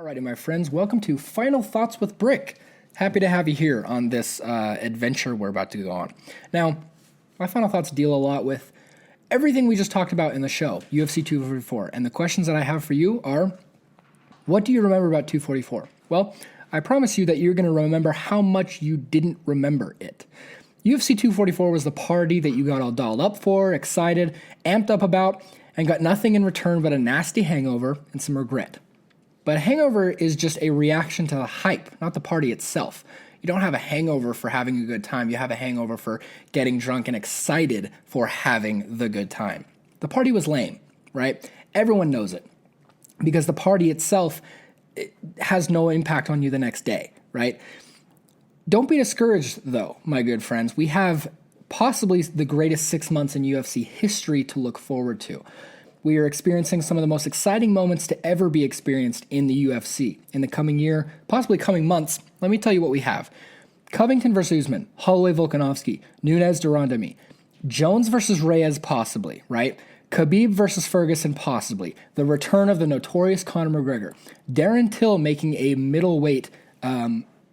Alrighty, my friends, welcome to Final Thoughts with Brick. Happy to have you here on this adventure we're about to go on. Now, my final thoughts deal a lot with everything we just talked about in the show, UFC 244, and the questions that I have for you are, what do you remember about 244? Well, I promise you that you're going to remember how much you didn't remember it. UFC 244 was the party that you got all dolled up for, excited, amped up about, and got nothing in return but a nasty hangover and some regret. But a hangover is just a reaction to the hype, not the party itself. You don't have a hangover for having a good time. You have a hangover for getting drunk and excited for having the good time. The party was lame, right? Everyone knows it because the party itself has no impact on you the next day, right? Don't be discouraged, though, my good friends. We have possibly the greatest 6 months in UFC history to look forward to. We are experiencing some of the most exciting moments to ever be experienced in the UFC. In the coming year, possibly coming months, let me tell you what we have. Covington versus Usman, Holloway Volkanovski, Nunes de Randamie, Jones versus Reyes possibly, right? Khabib versus Ferguson possibly. The return of the notorious Conor McGregor. Darren Till making a middleweight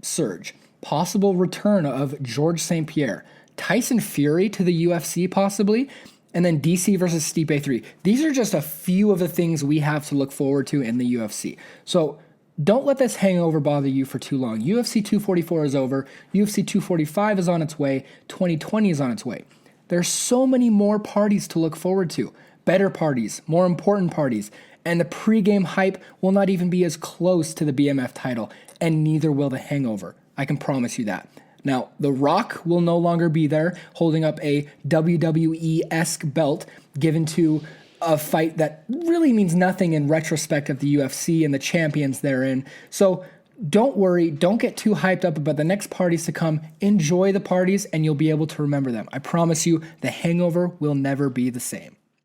surge. Possible return of George St. Pierre. Tyson Fury to the UFC possibly. And then DC versus Stipe 3. These are just a few of the things we have to look forward to in the UFC. So don't let this hangover bother you for too long. UFC 244 is over. UFC 245 is on its way. 2020 is on its way. There's so many more parties to look forward to. Better parties, more important parties. And the pregame hype will not even be as close to the BMF title. And neither will the hangover. I can promise you that. Now, The Rock will no longer be there holding up a WWE-esque belt given to a fight that really means nothing in retrospect of the UFC and the champions therein. So don't worry. Don't get too hyped up about the next parties to come. Enjoy the parties and you'll be able to remember them. I promise you, the hangover will never be the same.